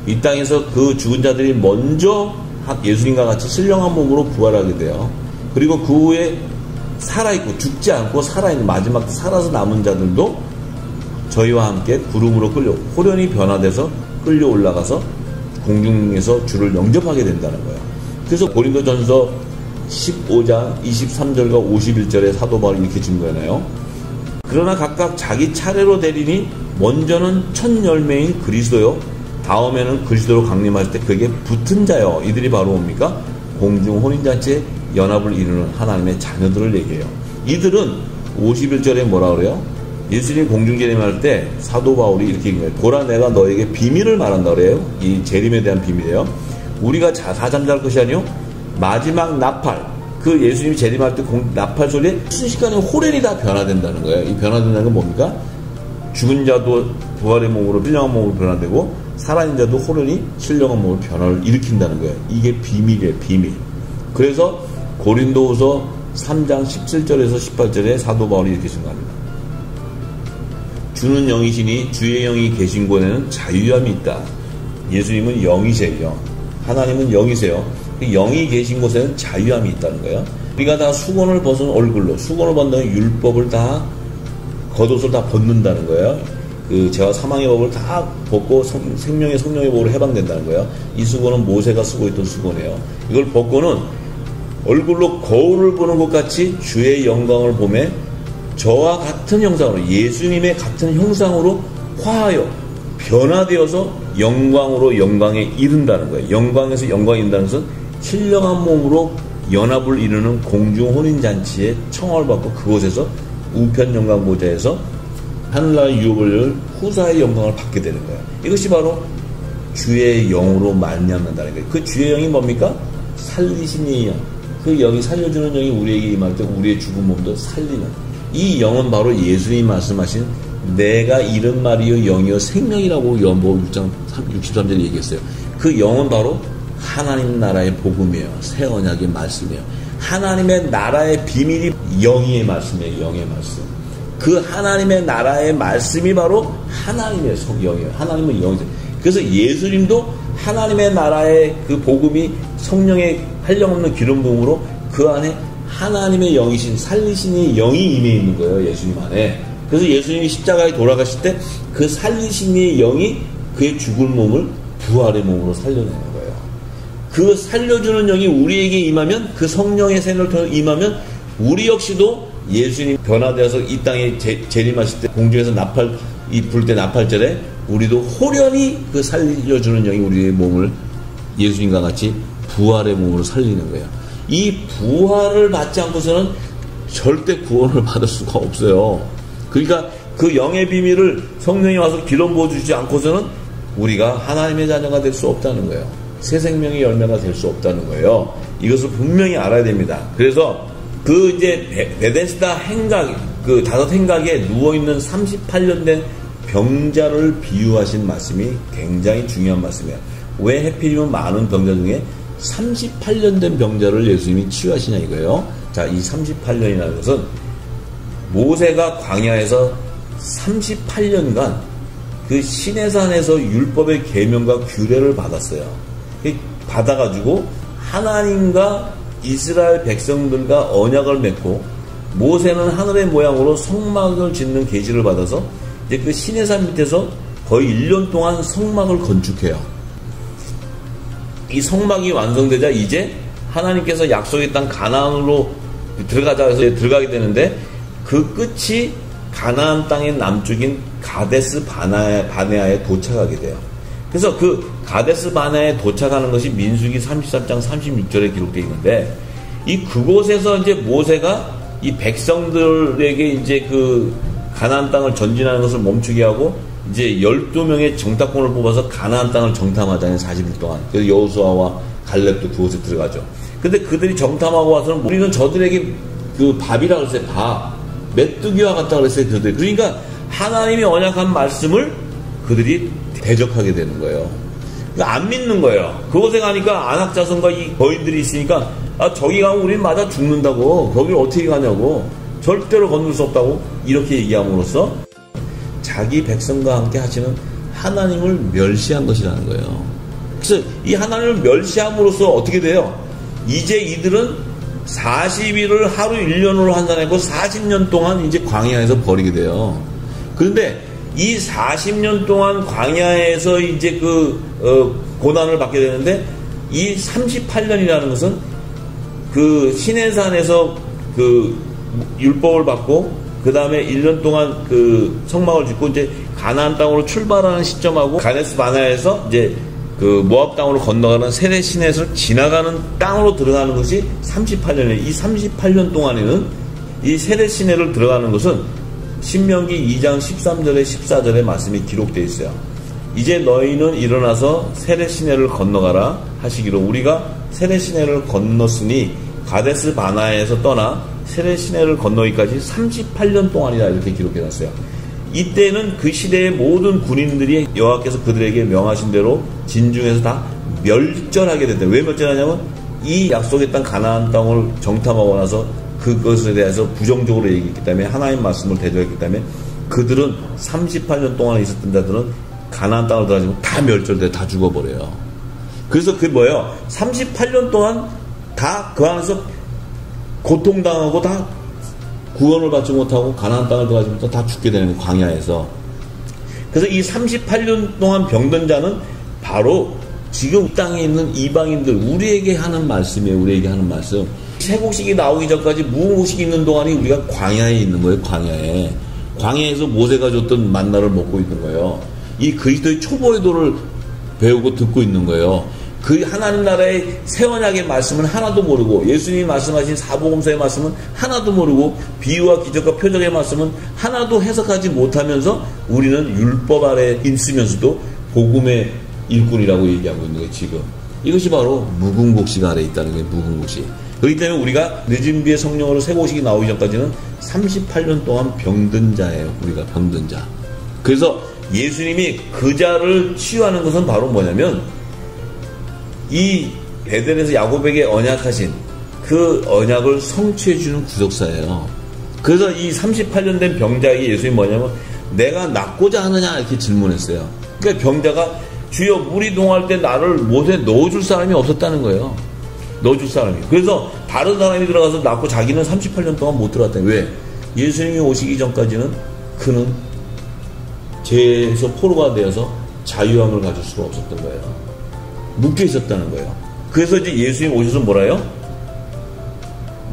이 땅에서 그 죽은 자들이 먼저 예수님과 같이 신령한 몸으로 부활하게 돼요. 그리고 그 후에 살아있고 죽지 않고 살아있는, 마지막 살아서 남은 자들도 저희와 함께 구름으로 호련히 변화돼서 끌려 올라가서 공중에서 주를 영접하게 된다는 거예요. 그래서 고린도전서 15장 23절과 51절에 사도 바울이 이렇게 증거하네요. 그러나 각각 자기 차례로 되리니 먼저는 첫 열매인 그리스도요, 다음에는 그리스도로 강림할 때 그에게 붙은 자요. 이들이 바로 뭡니까? 공중 혼인잔치에 연합을 이루는 하나님의 자녀들을 얘기해요. 이들은 51절에 뭐라 그래요? 예수님이 공중 재림할 때 사도 바울이 이렇게 얘기해요. 보라, 내가 너에게 비밀을 말한다 그래요. 이 재림에 대한 비밀이에요. 우리가 잠잘 것이 아니요 마지막 나팔, 그 예수님이 재림할 때 나팔 소리에 순식간에 호련이 다 변화된다는 거예요. 이 변화된다는 건 뭡니까? 죽은 자도 부활의 몸으로 신령한 몸으로 변화되고 살아있는 자도 호련히 신령한 몸으로 변화를 일으킨다는 거예요. 이게 비밀이에요. 비밀. 그래서 고린도후서 3장 17절에서 18절에 사도 바울이 이렇게 생각합니다. 주는 영이시니 주의 영이 계신 곳에는 자유함이 있다. 예수님은 영이세요. 하나님은 영이세요. 영이 계신 곳에는 자유함이 있다는 거예요. 우리가 다 수건을 벗은 얼굴로, 수건을 벗는 율법을 다, 겉옷을 다 벗는다는 거예요. 그 죄와 사망의 법을 다 벗고 생명의 성령의 법으로 해방된다는 거예요. 이 수건은 모세가 쓰고 있던 수건이에요. 이걸 벗고는 얼굴로 거울을 보는 것 같이 주의 영광을 보매 저와 같은 형상으로, 예수님의 같은 형상으로 화하여 변화되어서 영광으로 영광에 이른다는 거예요. 영광에서 영광에 이른다는 것은 신령한 몸으로 연합을 이루는 공중 혼인잔치에 청함을 받고 그곳에서 우편 영광 보좌에서 하늘나라의 유업을 후사의 영광을 받게 되는 거예요. 이것이 바로 주의 영으로 말미암는다는 거예요. 그 주의 영이 뭡니까? 살리신 이 영. 그 영이 살려주는 영이 우리에게 임할 때 우리의 죽은 몸도 살리는, 이 영은 바로 예수님이 말씀하신 내가 이른 말이요 영이요 생명이라고 요한복음 6장 63절에 얘기했어요. 그 영은 바로 하나님 나라의 복음이에요. 새 언약의 말씀이에요. 하나님의 나라의 비밀이 영의 말씀이에요. 영의 말씀. 그 하나님의 나라의 말씀이 바로 하나님의 성령이에요. 하나님은 영이세요. 그래서 예수님도 하나님의 나라의 그 복음이 성령의 한량없는 기름 부음으로 그 안에 하나님의 영이신 살리신이 영이 임해 있는 거예요. 예수님 안에. 그래서 예수님이 십자가에 돌아가실 때 그 살리신의 영이 그의 죽은 몸을 부활의 몸으로 살려내는 거예요. 그 살려주는 영이 우리에게 임하면, 그 성령의 세를 통해 임하면 우리 역시도 예수님 변화되어서 이 땅에 재림하실 때 공중에서 나팔 불 때 나팔절에 우리도 호련히 그 살려주는 영이 우리의 몸을 예수님과 같이 부활의 몸으로 살리는 거예요. 이 부활을 받지 않고서는 절대 구원을 받을 수가 없어요. 그러니까 그 영의 비밀을 성령이 와서 기름 부어주지 않고서는 우리가 하나님의 자녀가 될 수 없다는 거예요. 새 생명의 열매가 될 수 없다는 거예요. 이것을 분명히 알아야 됩니다. 그래서 그 이제 베데스다 행각, 그 다섯 행각에 누워있는 38년 된 병자를 비유하신 말씀이 굉장히 중요한 말씀이에요. 왜 하필이면 많은 병자 중에 38년 된 병자를 예수님이 치유하시냐 이거예요. 자, 이 38년이라는 것은 모세가 광야에서 38년간 그 시내산에서 율법의 계명과 규례를 받았어요. 받아가지고 하나님과 이스라엘 백성들과 언약을 맺고, 모세는 하늘의 모양으로 성막을 짓는 계시를 받아서 이제 그 시내산 밑에서 거의 1년 동안 성막을 건축해요. 이 성막이 완성되자 이제 하나님께서 약속의 땅 가나안으로 들어가자 해서 들어가게 되는데, 그 끝이 가나안 땅의 남쪽인 가데스 바네아에 도착하게 돼요. 그래서 그 가데스 바네아에 도착하는 것이 민수기 33장 36절에 기록되어 있는데, 이 그곳에서 이제 모세가 이 백성들에게 이제 그 가나안 땅을 전진하는 것을 멈추게 하고 이제 12명의 정탐꾼을 뽑아서 가나안 땅을 정탐하잖아요. 40일 동안. 그래서 여호수아와 갈렙도 그곳에 들어가죠. 근데 그들이 정탐하고 와서는 우리는 저들에게 그 밥이라고 그랬어요. 밥. 메뚜기와 같다 그랬어요. 그들. 그러니까 하나님이 언약한 말씀을 그들이 대적하게 되는 거예요. 그러니까 안 믿는 거예요. 그곳에 가니까 안악자손과 이 거인들이 있으니까, 아, 저기 가면 우린 맞아 죽는다고. 거기를 어떻게 가냐고. 절대로 건널 수 없다고. 이렇게 얘기함으로써 자기 백성과 함께 하시는 하나님을 멸시한 것이라는 거예요. 그래서 이 하나님을 멸시함으로써 어떻게 돼요? 이제 이들은 40일을 하루 1년으로 환산했고 40년 동안 이제 광야에서 버리게 돼요. 그런데 이 40년 동안 광야에서 이제 고난을 받게 되는데, 이 38년이라는 것은 그 시내산에서 그 율법을 받고 그 다음에 1년 동안 그 성막을 짓고 이제 가나안 땅으로 출발하는 시점하고 가데스 바네아에서 이제 그 모압 땅으로 건너가는 세례 시내에서 지나가는 땅으로 들어가는 것이 38년이에요. 이 38년 동안에는 이 세례 시내를 들어가는 것은 신명기 2장 13절에 14절에 말씀이 기록되어 있어요. 이제 너희는 일어나서 세례 시내를 건너가라 하시기로 우리가 세례 시내를 건넜으니 가데스 바나에서 떠나 세례 시내를 건너기까지 38년 동안이다 이렇게 기록해놨어요. 이때는 그 시대의 모든 군인들이 여호와께서 그들에게 명하신 대로 진중에서 다 멸절하게 됐다. 왜 멸절하냐면 이 약속의 땅 가나안 땅을 정탐하고 나서 그것에 대해서 부정적으로 얘기했기 때문에 하나님 말씀을 대적했기 때문에 그들은 38년 동안 있었던 자들은 가나안 땅을 들어가지고 다 멸절돼 다 죽어버려요. 그래서 그게 뭐예요? 38년 동안 다 그 안에서 고통당하고 다 구원을 받지 못하고 가나안 땅을 들어가지 못하고 다 죽게 되는 광야에서. 그래서 이 38년 동안 병든 자는 바로 지금 땅에 있는 이방인들 우리에게 하는 말씀이에요. 우리에게 하는 말씀. 세곡식이 나오기 전까지 무곡식이 있는 동안이 우리가 광야에 있는 거예요. 광야에서 모세가 줬던 만나를 먹고 있는 거예요. 이 그리스도의 초보의 도를 배우고 듣고 있는 거예요. 그 하나님 나라의 새 언약의 말씀은 하나도 모르고 예수님이 말씀하신 사복음서의 말씀은 하나도 모르고 비유와 기적과 표적의 말씀은 하나도 해석하지 못하면서 우리는 율법 아래 있으면서도 복음의 일꾼이라고 얘기하고 있는 거예요. 지금 이것이 바로 무궁곡식 아래 있다는 게 무궁곡식. 그렇기 때문에 우리가 늦은 비에 성령으로 새곡식이 나오기 전까지는 38년 동안 병든 자예요. 우리가 병든 자. 그래서 예수님이 그 자를 치유하는 것은 바로 뭐냐면 이 에덴에서 야곱에게 언약하신 그 언약을 성취해주는 구속사예요. 그래서 이 38년 된 병자에게 예수님이 뭐냐면 내가 낫고자 하느냐 이렇게 질문했어요. 그러니까 병자가 주여 물이 동할 때 나를 못에 넣어줄 사람이 없었다는 거예요. 넣어줄 사람이. 그래서 다른 사람이 들어가서 낫고 자기는 38년 동안 못 들어갔다. 왜? 예수님이 오시기 전까지는 그는 죄에서 포로가 되어서 자유함을 가질 수가 없었던 거예요. 묶여 있었다는 거예요. 그래서 이제 예수님 오셔서 뭐라요?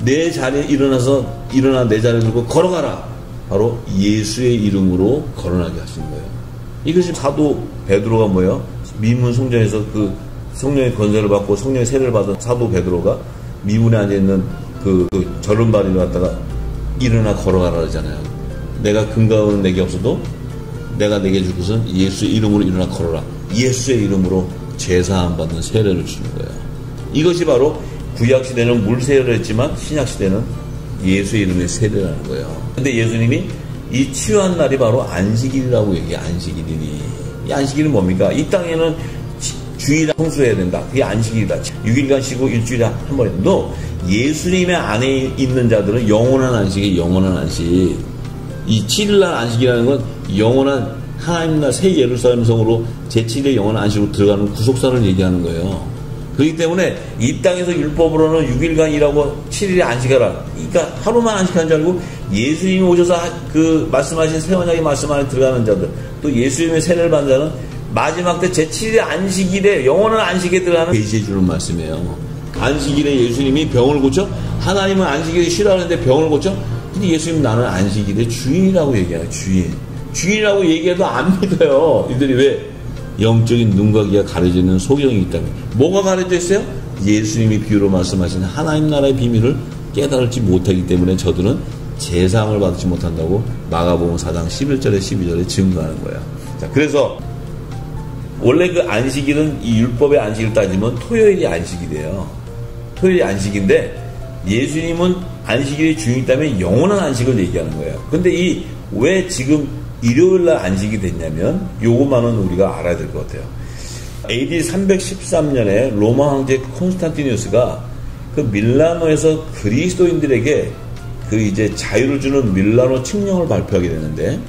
내 자리에 일어나 내 자리에 들고 걸어가라. 바로 예수의 이름으로 걸어나게 하신 거예요. 이것이 사도 베드로가 뭐예요? 미문 성전에서 그 성령의 건설을 받고 성령의 세례를 받은 사도 베드로가 미문에 앉아있는 그 절름발이를 갖다가 일어나 걸어가라 그러잖아요. 내가 근거는 내게 없어도 내가 내게 줄 것은 예수의 이름으로 일어나 걸어라. 예수의 이름으로 제사함 받는 세례를 주는 거예요. 이것이 바로 구약시대는 물세례를 했지만 신약시대는 예수의 이름의 세례라는 거예요. 근데 예수님이 이 치유한 날이 바로 안식일이라고 얘기해요. 안식일이니. 이 안식일은 뭡니까? 이 땅에는 주일에 성수해야 된다. 그게 안식일이다. 6일간 쉬고 일주일에 한 번 해도 너 예수님의 안에 있는 자들은 영원한 안식이 영원한 안식. 이 7일날 안식이라는 건 영원한 하나님 나라 새 예루살렘 성으로 제7의 영원한 안식으로 들어가는 구속사를 얘기하는 거예요. 그렇기 때문에 이 땅에서 율법으로는 6일간 일하고 7일에 안식하라. 그러니까 하루만 안식하는 줄 알고 예수님이 오셔서 그 말씀하신 새 언약의 말씀 안에 들어가는 자들 또 예수님의 세례를 받는 자는 마지막 때 제7일의 안식일에 영원한 안식에 들어가는 계시해 주는 말씀이에요. 안식일에 예수님이 병을 고쳐 하나님은 안식일에 쉬라는데 병을 고쳐 근데 예수님 나는 안식일의 주인이라고 얘기해요. 주인이라고 얘기해도 안 믿어요. 이들이 왜? 영적인 눈과 귀가 가려지는 소경이기 때문에. 뭐가 가려져 있어요? 예수님이 비유로 말씀하신 하나님 나라의 비밀을 깨달지 못하기 때문에 저들은 제사함을 받지 못한다고 마가복음 4장 11절에 12절에 증거하는 거예요. 자, 그래서 원래 그 안식일은 이 율법의 안식을 따지면 토요일이 안식이래요. 토요일이 안식인데 예수님은 안식일의 주인이기 때문에 영원한 안식을 얘기하는 거예요. 근데 왜 지금 일요일날 안식이 됐냐면 요것만은 우리가 알아야 될 것 같아요. AD 313년에 로마 황제 콘스탄티누스가 그 밀라노에서 그리스도인들에게 그 이제 자유를 주는 밀라노 칙령을 발표하게 되는데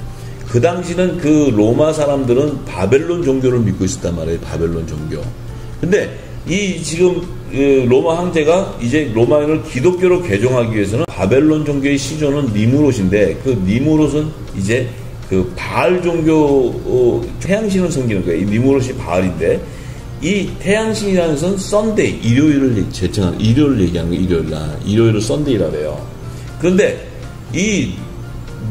그 당시는 그 로마 사람들은 바벨론 종교를 믿고 있었단 말이에요. 바벨론 종교. 근데 이 지금 로마 황제가 이제 로마인을 기독교로 개종하기 위해서는 바벨론 종교의 시조는 니무롯인데 그 니무롯은 이제 그 바알 종교 태양신을 섬기는 거예요. 이 니무롯이 바알인데 이 태양신이라는 것은 썬데이 일요일을 제칭하는 일요일을 얘기하는 거예요. 일요일을 썬데이라 그래요. 그런데 이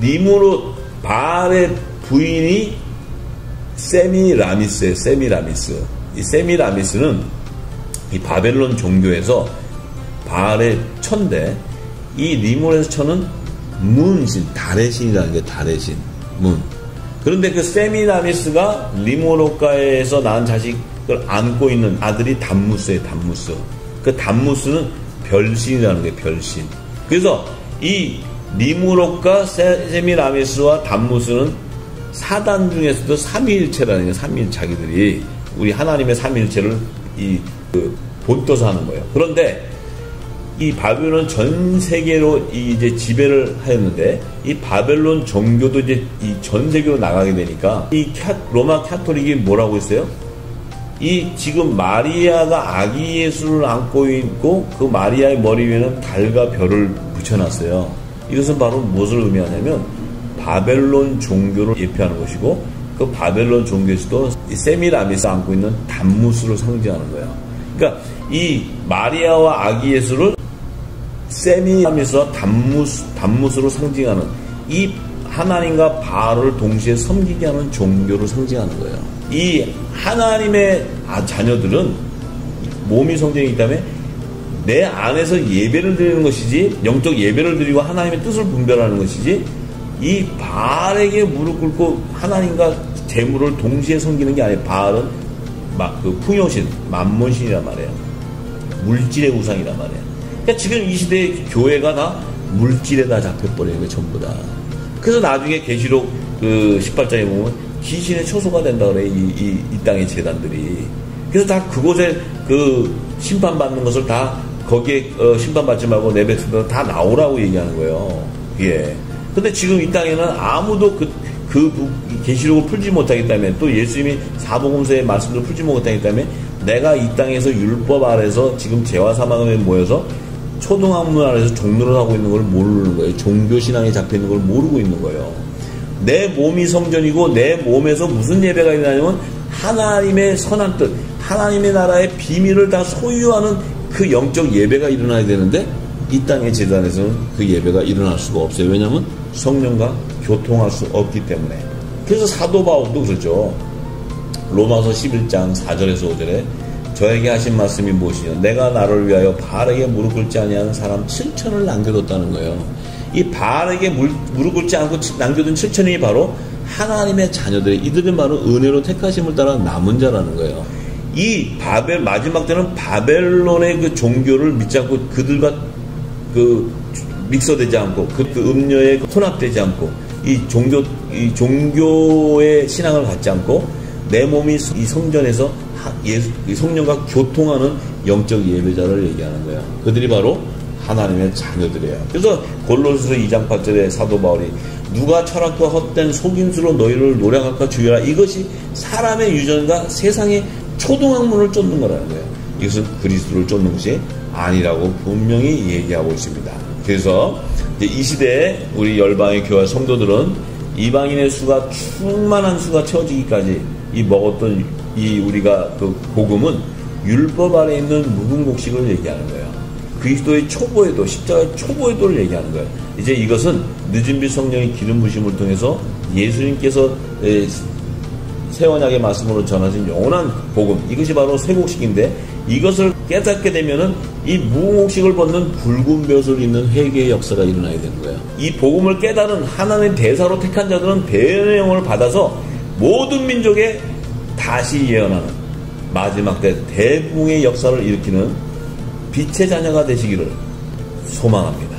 니무롯 바알의 부인이 세미라미스예요. 세미라미스. 이 세미라미스는 이 바벨론 종교에서 바알의 천대, 이 리몬에서 천은 문신, 달의 신이라는 게 달의 신, 문. 그런데 그 세미라미스가 리모노카에서 낳은 자식을 안고 있는 아들이 담무스예요. 담무스. 그 담무스는 별신이라는 게 별신. 그래서 이 리무록과 세미라미스와 담무스는 사단 중에서도 삼위일체라는 게 자기들이 우리 하나님의 삼위일체를 본떠서 하는 거예요. 그런데 이 바벨론 전 세계로 이제 지배를 하였는데 이 바벨론 종교도 이제 이 전 세계로 나가게 되니까 이 로마 카톨릭이 뭐라고 했어요? 이 지금 마리아가 아기 예수를 안고 있고 그 마리아의 머리 위에는 달과 별을 붙여놨어요. 이것은 바로 무엇을 의미하냐면 바벨론 종교를 예표하는 것이고 그 바벨론 종교에서도 이 세미라미스 안고 있는 담무스를 상징하는 거예요. 그러니까 이 마리아와 아기 예수를 세미라미스와 담무스로 상징하는 이 하나님과 바알을 동시에 섬기게 하는 종교를 상징하는 거예요. 이 하나님의 자녀들은 몸이 성전이기 때문에 내 안에서 예배를 드리는 것이지, 영적 예배를 드리고 하나님의 뜻을 분별하는 것이지, 이 바알에게 무릎 꿇고 하나님과 재물을 동시에 섬기는 게 아니에요. 바알은 그 풍요신, 만몬신이란 말이에요. 물질의 우상이란 말이에요. 그러니까 지금 이 시대의 교회가 다 물질에 다 잡혀버리는 거예요. 전부 다. 그래서 나중에 계시록 그 18장에 보면 귀신의 초소가 된다 그래. 이 땅의 재단들이. 그래서 다 그곳에 그 심판받는 것을 다 거기에 심판받지 말고 내뱉으면 다 나오라고 얘기하는 거예요. 예. 근데 지금 이 땅에는 아무도 그 계시록을 풀지 못하기 때문에 또 예수님이 사복음서의 말씀을 풀지 못하기 때문에 내가 이 땅에서 율법 아래서 지금 죄와 사망에 모여서 초등학문 아래서 종로를 하고 있는 걸 모르는 거예요. 종교신앙에 잡혀있는 걸 모르고 있는 거예요. 내 몸이 성전이고 내 몸에서 무슨 예배가 일어나냐면 하나님의 선한 뜻, 하나님의 나라의 비밀을 다 소유하는 그 영적 예배가 일어나야 되는데 이 땅의 재단에서는 그 예배가 일어날 수가 없어요. 왜냐하면 성령과 교통할 수 없기 때문에. 그래서 사도 바울도 그러죠. 로마서 11장 4절에서 5절에 저에게 하신 말씀이 무엇이냐, 내가 나를 위하여 바알에게 무릎 꿇지 아니하는 사람 7천을 남겨뒀다는 거예요. 이 바알에게 무릎 꿇지 않고 남겨둔 7천이 바로 하나님의 자녀들, 이들은 바로 은혜로 택하심을 따라 남은 자라는 거예요. 이 마지막 때는 바벨론의 그 종교를 믿지 않고 그들과 믹서되지 않고 그 음료에 혼합되지 않고 이 종교의 신앙을 갖지 않고 내 몸이 이 성전에서 이 성령과 교통하는 영적 예배자를 얘기하는 거예요. 그들이 바로 하나님의 자녀들이에요. 그래서 골로새서 2장 8절에 사도 바울이 누가 철학과 헛된 속임수로 너희를 노략할까 주의하라. 이것이 사람의 유전과 세상의 초등학문을 쫓는 거라는 거예요. 이것은 그리스도를 쫓는 것이 아니라고 분명히 얘기하고 있습니다. 그래서 이제 이 시대에 우리 열방의 교회 성도들은 이방인의 수가 충만한 수가 채워지기까지 이 먹었던 우리가 그 복음은 율법 아래 있는 묵은 곡식을 얘기하는 거예요. 그리스도의 초보에도, 십자가의 초보에도를 얘기하는 거예요. 이제 이것은 늦은빛 성령의 기름 부심을 통해서 예수님께서 새 언약의 말씀으로 전하신 영원한 복음, 이것이 바로 새 곡식인데 이것을 깨닫게 되면은 이 무곡식을 벗는 붉은 벼슬 있는 회개의 역사가 일어나야 되는 거예요. 이 복음을 깨달은 하나님의 대사로 택한 자들은 배은의 영을 받아서 모든 민족에 다시 예언하는 마지막 때 대붕의 역사를 일으키는 빛의 자녀가 되시기를 소망합니다.